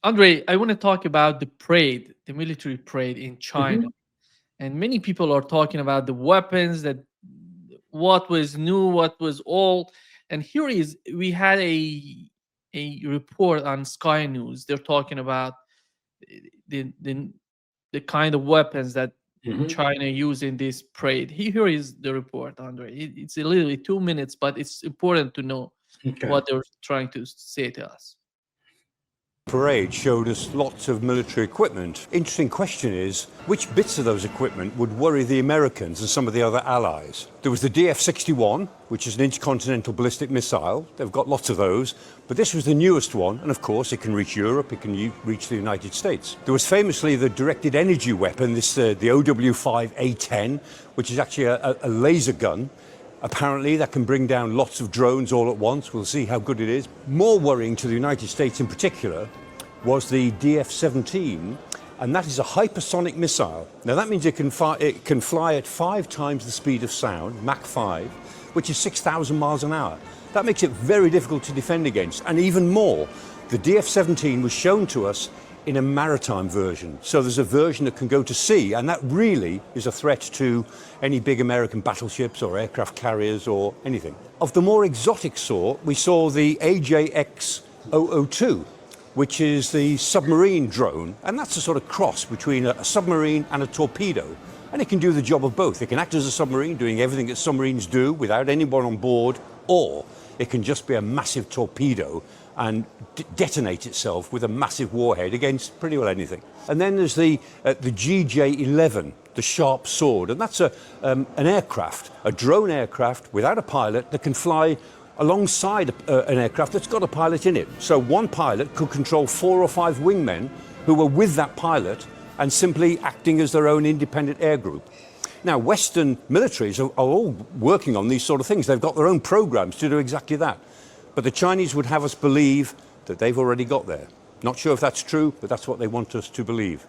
Andre, I want to talk about the parade, the military parade in China. Mhm. And many people are talking about the weapons, that what was new, what was old. And here is we had a report on Sky News. They're talking about the the, the kind of weapons that Mhm. China used in this parade. Here is the report, Andre. It's a literally 2 minutes, but it's important to know Okay. what they're trying to say to us. Parade showed us lots of military equipment. Interesting question is, which bits of those equipment would worry the Americans and some of the other allies? There was the DF-61, which is an intercontinental ballistic missile. They've got lots of those, but this was the newest one, and of course it can reach Europe, it can reach the United States. There was famously the directed energy weapon, the OW-5A10, which is actually a laser gun. Apparently, that can bring down lots of drones all at once. We'll see how good it is. More worrying to the United States in particular was the DF-17, and that is a hypersonic missile. Now, that means it can fly at 5 times the speed of sound, Mach 5, which is 6,000 miles an hour. That makes it very difficult to defend against. And even more, the DF-17 was shown to us in a maritime version. So there's a version that can go to sea, and that really is a threat to any big American battleships or aircraft carriers or anything. Of the more exotic sort, we saw the AJX-002, which is the submarine drone, and that's a sort of cross between a submarine and a torpedo. And it can do the job of both. It can act as a submarine, doing everything that submarines do without anyone on board, or it can just be a massive torpedo and detonate itself with a massive warhead against pretty well anything. And then there's the GJ-11, the sharp sword, and that's an aircraft, a drone aircraft without a pilot that can fly alongside an aircraft that's got a pilot in it. So one pilot could control 4 or 5 wingmen who were with that pilot and simply acting as their own independent air group. Now, Western militaries are all working on these sort of things. They've got their own programs to do exactly that. But the Chinese would have us believe that they've already got there. Not sure if that's true, but that's what they want us to believe.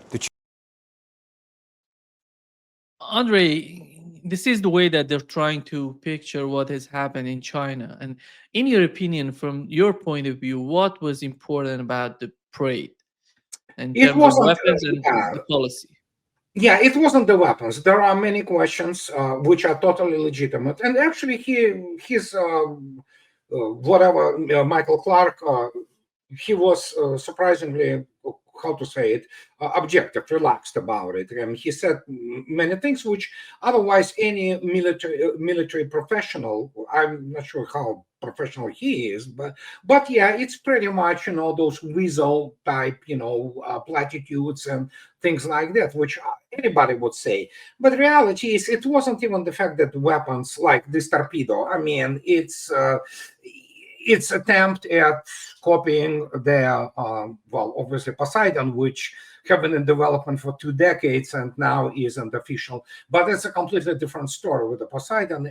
Andre, this is the way that they're trying to picture what has happened in China. And in your opinion, from your point of view, what was important about the parade in It terms of wasn't. weapons and the policy? Yeah, it wasn't the weapons. There are many questions which are totally legitimate, and actually, his whatever Michael Clark, he was surprisingly, how to say it, objective, relaxed about it, and he said many things which otherwise any military professional, I'm not sure how professional he is, but yeah, it's pretty much those weasel type platitudes and things like that, which anybody would say. But the reality is, it wasn't even the fact that weapons like this torpedo. I mean, its attempt at copying their, well, obviously Poseidon, which have been in development for 2 decades and now isn't official. But it's a completely different story with the Poseidon.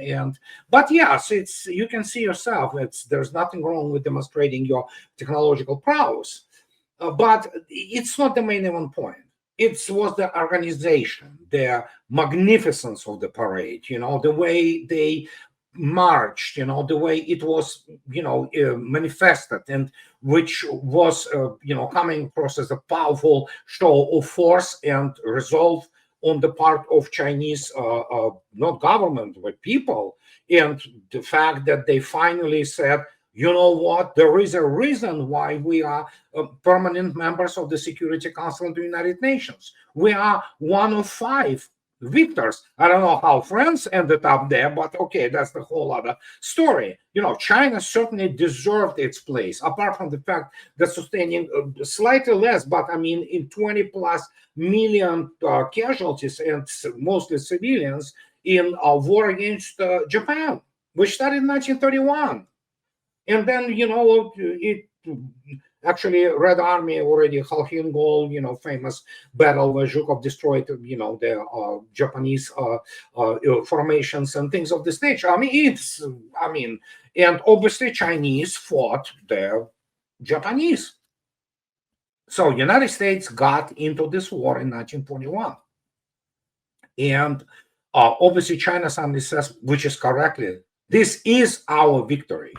But yes, you can see yourself. There's nothing wrong with demonstrating your technological prowess, but it's not the main event point. It was the organization, the magnificence of the parade. The way they marched, the way it was, manifested, and which was, coming across as a powerful show of force and resolve on the part of Chinese, not government, but people. And the fact that they finally said, you know what, there is a reason why we are permanent members of the Security Council of the United Nations. We are one of 5 victors. I don't know how France ended up there, but okay, that's the whole other story. China certainly deserved its place, apart from the fact that sustaining slightly less, but I mean, in 20 plus million casualties, and mostly civilians, in a war against Japan, which started in 1931. And then, it actually, Red Army already, Khalkhin-Gol, famous battle where Zhukov destroyed, the Japanese formations and things of this nature. And obviously Chinese fought the Japanese. So United States got into this war in 1921. And obviously China suddenly says, which is correctly, this is our victory,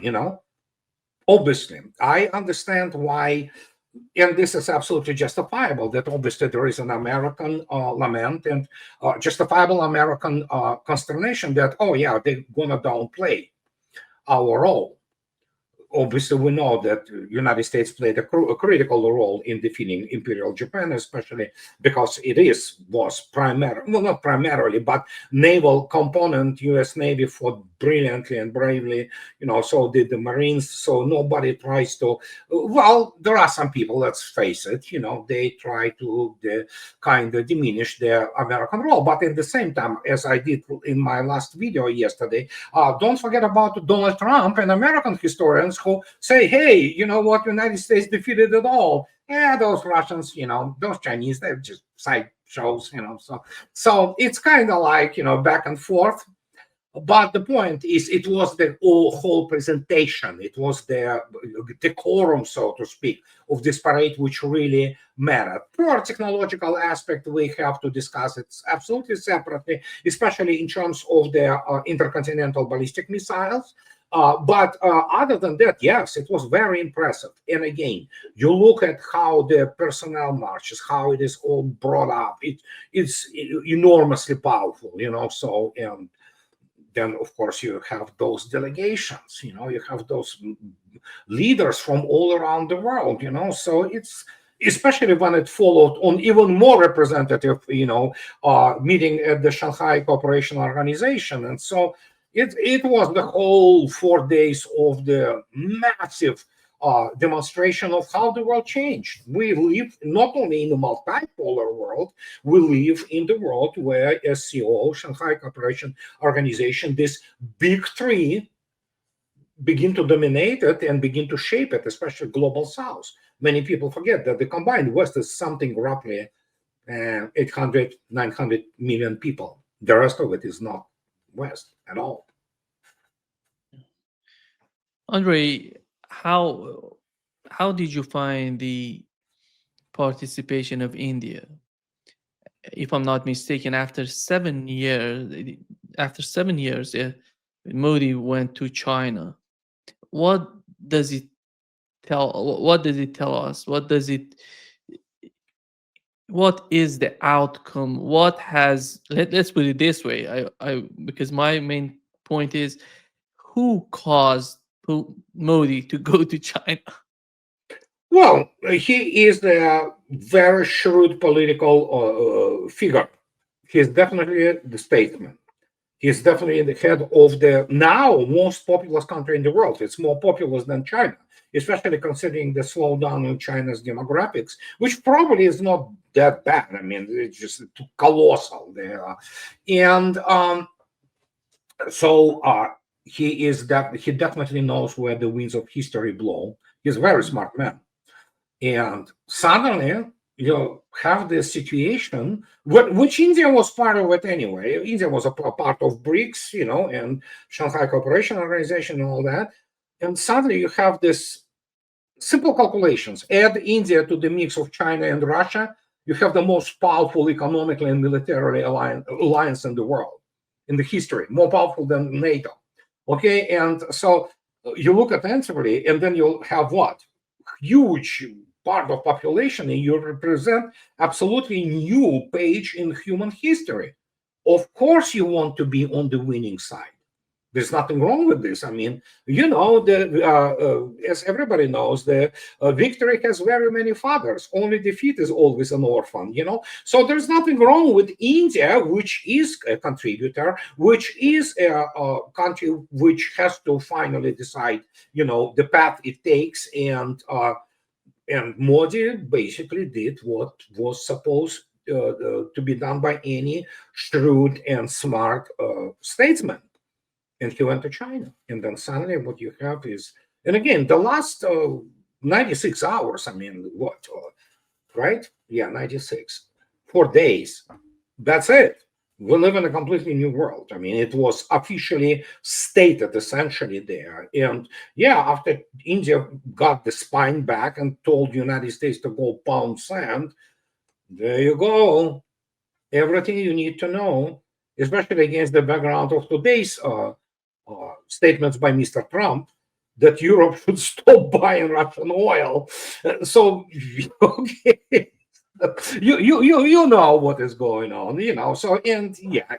Obviously, I understand why and this is absolutely justifiable, that obviously there is an American lament and justifiable American consternation that, oh yeah, they're gonna downplay our role. Obviously, we know that the United States played a critical role in defeating Imperial Japan, especially because it was primarily, well, not primarily, but naval component. U.S. Navy fought brilliantly and bravely, so did the Marines. So nobody tries to, well, there are some people, let's face it, they try to kind of diminish their American role. But at the same time, as I did in my last video yesterday, don't forget about Donald Trump and American historians who say, hey, you know what, United States defeated it all. Yeah, those Russians, those Chinese, they're just side shows, so it's kind of like, back and forth. But the point is, it was the whole presentation. It was the decorum, so to speak, of this parade which really mattered. Pure technological aspect, we have to discuss it absolutely separately, especially in terms of the intercontinental ballistic missiles. But other than that, yes, it was very impressive. And again, you look at how the personnel marches, how it is all brought up. It's enormously powerful, so, and then of course you have those delegations, you have those leaders from all around the world, so it's, especially when it followed on even more representative, meeting at the Shanghai Cooperation Organization. And so it was the whole 4 days of the massive demonstration of how the world changed. We live not only in a multipolar world, we live in the world where SCO, Shanghai Cooperation Organization, this big three, begin to dominate it and begin to shape it, especially global south. Many people forget that the combined West is something roughly 800, 900 million people. The rest of it is not West at all. Andrei, how did you find the participation of India? If I'm not mistaken, after 7 years, Modi went to China. What does it tell? What does it tell us? What is the outcome? What has, let's put it this way, I because my main point is, who caused Modi to go to China? Well, he is a very shrewd political figure. He's definitely the statesman. He's definitely the head of the now most populous country in the world. It's more populous than China, especially considering the slowdown in China's demographics, which probably is not that bad. I mean, it's just colossal there. And so he definitely knows where the winds of history blow. He's a very smart man. And suddenly, you have this situation, which India was part of it anyway. India was a part of BRICS, and Shanghai Cooperation Organization and all that. And suddenly you have this simple calculations. Add India to the mix of China and Russia, you have the most powerful economically and militarily alliance in the world, in the history, more powerful than NATO. Okay, and so you look attentively, and then you'll have what? Huge part of population, and you represent absolutely new page in human history. Of course you want to be on the winning side. There's nothing wrong with this. I mean, as everybody knows, the victory has very many fathers. Only defeat is always an orphan, So there's nothing wrong with India, which is a contributor, which is a country which has to finally decide, the path it takes. And Modi basically did what was supposed to be done by any shrewd and smart statesman. And he went to China. And then suddenly what you have is, and again, the last 96 hours, I mean, what, right? Yeah, 96. 4 days. That's it. We live in a completely new world. I mean, it was officially stated essentially there. And yeah, after India got the spine back and told the United States to go pound sand, there you go. Everything you need to know, especially against the background of today's statements by Mr. Trump, that Europe should stop buying Russian oil. So, okay. You know what is going on, so, and yeah,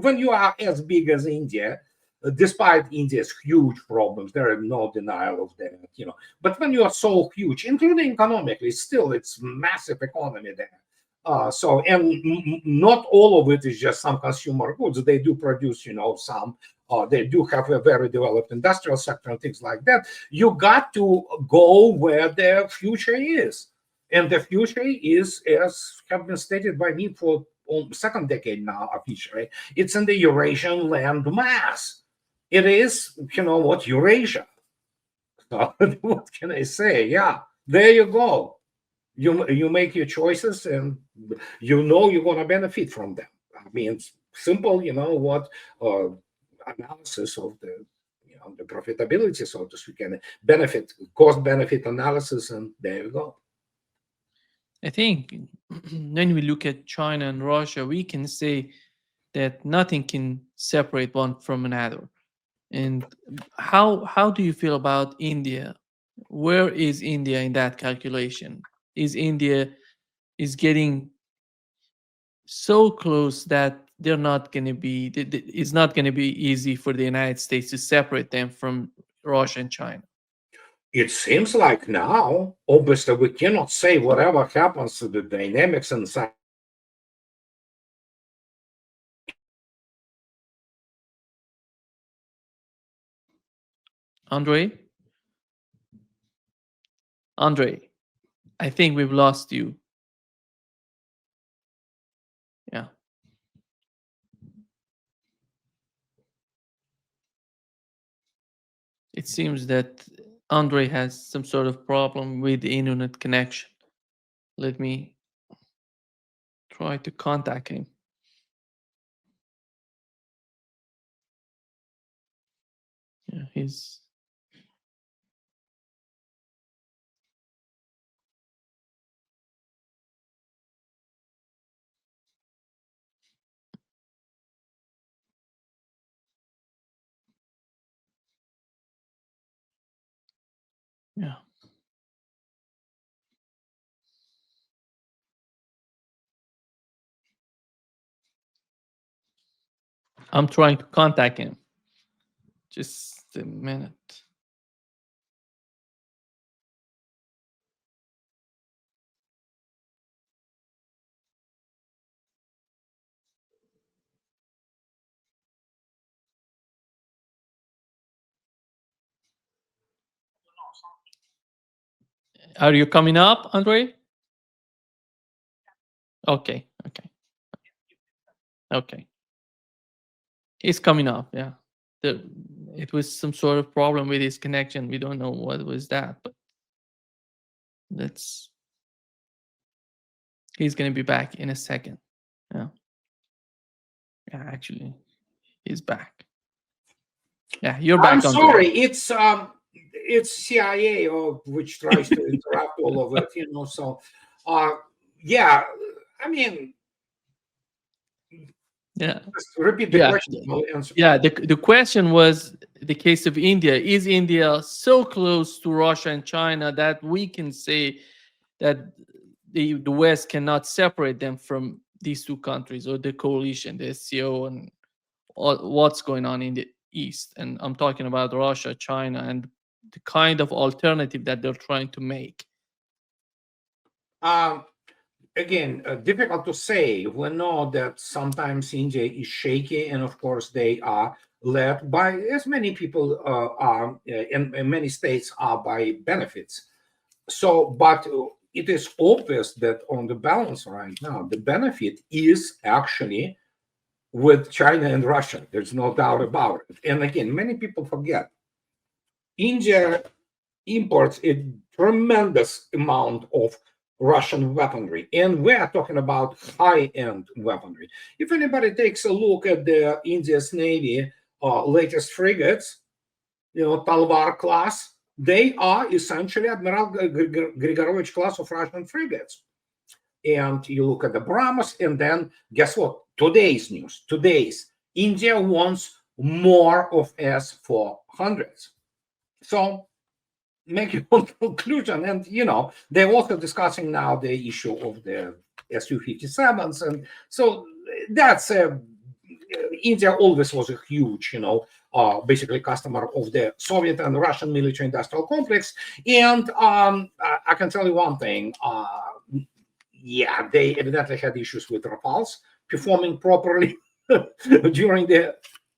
when you are as big as India, despite India's huge problems, there is no denial of that, but when you are so huge, including economically, still it's massive economy there. So, and not all of it is just some consumer goods. They do produce, some. They do have a very developed industrial sector and things like that. You got to go where the future is. And the future is, as have been stated by me for second decade now officially, it's in the Eurasian land mass. It is, Eurasia. So what can I say? Yeah, there you go. You make your choices, and you're going to benefit from them. I mean, it's simple, analysis of the profitability, so to speak, and cost benefit analysis, and there you go. I think when we look at China and Russia, we can say that nothing can separate one from another. And how do you feel about India? Where is India in that calculation? Is India is getting so close that they're not going to be it's not going to be easy for the United States to separate them from Russia and China? It seems like now, obviously, we cannot say whatever happens to the dynamics inside. Andrei, I think we've lost you. Yeah. It seems that Andrei has some sort of problem with the internet connection. Let me try to contact him. Yeah, he's yeah. I'm trying to contact him. Just a minute. Are you coming up, Andrei? Okay, okay. He's coming up, yeah. It was some sort of problem with his connection. We don't know what was that, but he's gonna be back in a second. Yeah. Yeah, actually, he's back. Yeah, you're back. I'm sorry, it's CIA which tries to interrupt all of it, So, yeah, I mean, yeah. just repeat the question. I'll answer. Yeah, the question was the case of India. Is India so close to Russia and China that we can say that the West cannot separate them from these two countries, or the coalition, the SCO, and what's going on in the East? And I'm talking about Russia, China, and the kind of alternative that they're trying to make. Again, difficult to say. We know that sometimes India is shaky, and of course they are led by, as many people are, and many states are, by benefits. So, but it is obvious that on the balance right now, the benefit is actually with China and Russia. There's no doubt about it. And again, many people forget India imports a tremendous amount of Russian weaponry, and we are talking about high-end weaponry. If anybody takes a look at the India's Navy latest frigates, Talvar class, they are essentially Admiral Grigorovich class of Russian frigates. And you look at the Brahmos, and then guess what? Today's news. India wants more of S-400s. So make your own conclusion. And they're also discussing now the issue of the Su-57s, and so that's India always was a huge, basically customer of the Soviet and Russian military-industrial complex. And I can tell you one thing: yeah, they evidently had issues with Rafales performing properly during the.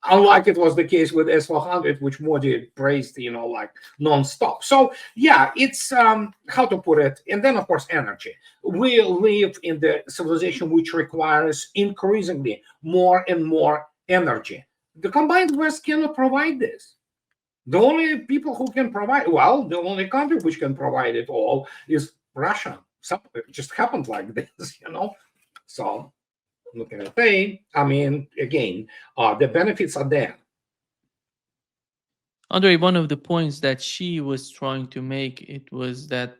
Unlike it was the case with S-400, which Modi praised, like nonstop. So yeah, it's how to put it. And then of course, energy. We live in the civilization which requires increasingly more and more energy. The combined West cannot provide this. The only people who can provide, well, the only country which can provide it all is Russia. It just happened like this, So looking at pay, I mean, again, the benefits are there. Andre, one of the points that she was trying to make it was that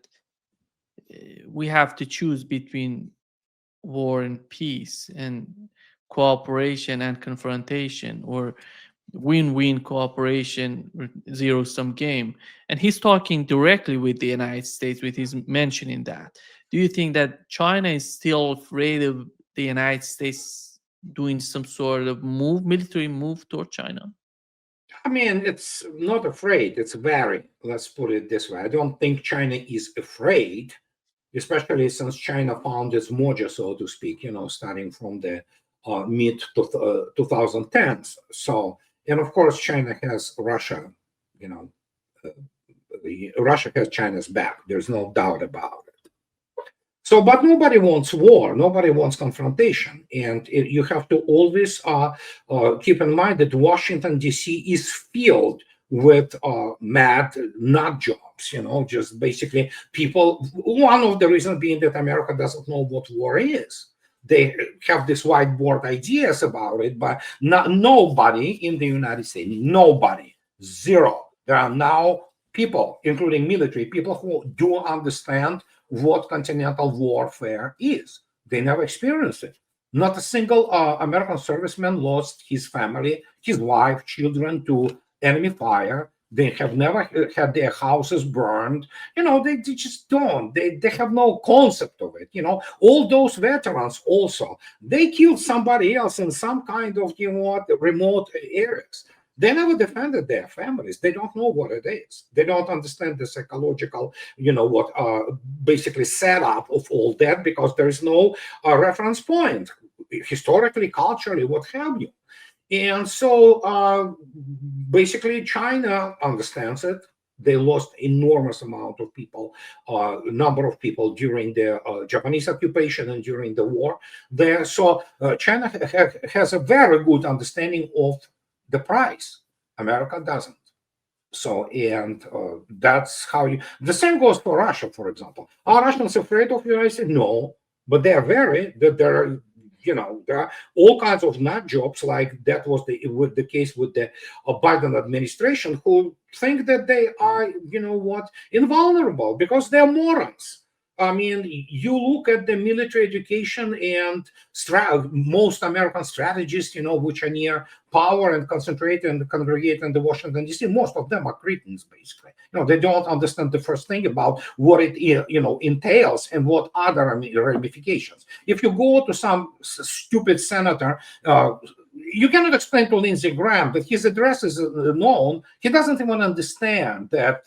we have to choose between war and peace, and cooperation and confrontation, or win-win cooperation, zero-sum game. And he's talking directly with the United States with his mentioning that. Do you think that China is still afraid of the United States doing some sort of military move toward China? I mean, it's not afraid, it's wary. Let's put it this way. I don't think China is afraid, especially since China found its mojo, so to speak, starting from the mid 2010s. So, and of course, China has Russia, Russia has China's back. There's no doubt about it. So, but nobody wants war. Nobody wants confrontation. And you have to always keep in mind that Washington, D.C. is filled with mad nut jobs, just basically people. One of the reasons being that America doesn't know what war is. They have these whiteboard ideas about it, but nobody in the United States, nobody, zero. There are now people, including military people, who do understand what continental warfare is. They never experienced it. Not a single American serviceman lost his family, his wife, children to enemy fire. They have never had their houses burned. They just don't. They have no concept of it. All those veterans also, they killed somebody else in some kind of, remote areas. They never defended their families. They don't know what it is. They don't understand the psychological, basically setup of all that, because there is no reference point, historically, culturally, what have you. And so basically China understands it. They lost enormous amount of people, number of people during the Japanese occupation and during the war there. So China has a very good understanding of the price. America doesn't. So, and that's how the same goes for Russia, for example. Are Russians afraid of the United States? No, but they are there are all kinds of nut jobs, like that was the case with the Biden administration, who think that they are, invulnerable because they're morons. I mean, you look at the military education and most American strategists, which are near power and concentrate and congregate in the Washington, D.C., most of them are cretins, basically. They don't understand the first thing about what it, entails and what other ramifications. If you go to some stupid senator, you cannot explain to Lindsey Graham that his address is known. He doesn't even understand that,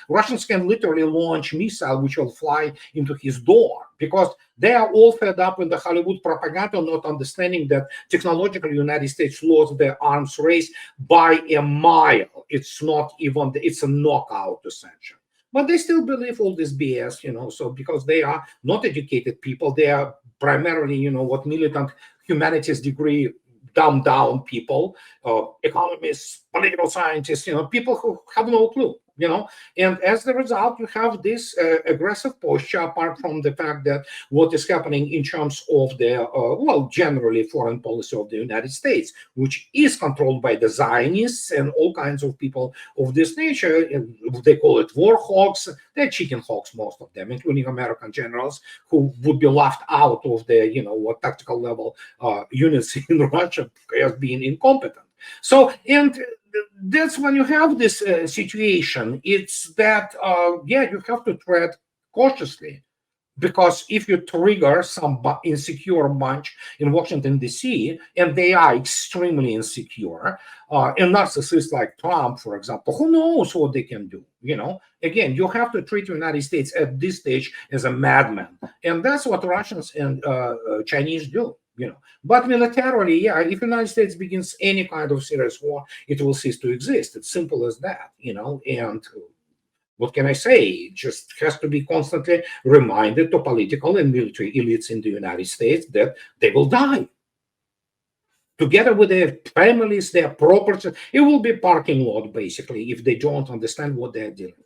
Russians can literally launch missile which will fly into his door, because they are all fed up in the Hollywood propaganda, not understanding that technologically the United States lost the arms race by a mile. It's not even, it's a knockout essentially. But they still believe all this BS, so because they are not educated people, they are primarily, militant humanities degree dumbed down people, economists, political scientists, people who have no clue, and as a result, you have this aggressive posture, apart from the fact that what is happening in terms of the, generally foreign policy of the United States, which is controlled by the Zionists and all kinds of people of this nature. They call it war hawks. They're chicken hawks, most of them, including American generals who would be laughed out of the, tactical level units in Russia as being incompetent. So, and that's when you have this situation. It's that, yeah, you have to tread cautiously. Because if you trigger some insecure bunch in Washington, D.C., and they are extremely insecure, and narcissists like Trump, for example, who knows what they can do? Again, you have to treat the United States at this stage as a madman. And that's what Russians and Chinese do. But militarily, yeah, if the United States begins any kind of serious war, it will cease to exist. It's simple as that, and what can I say? It just has to be constantly reminded to political and military elites in the United States that they will die. Together with their families, their property, it will be a parking lot, basically, if they don't understand what they're dealing with.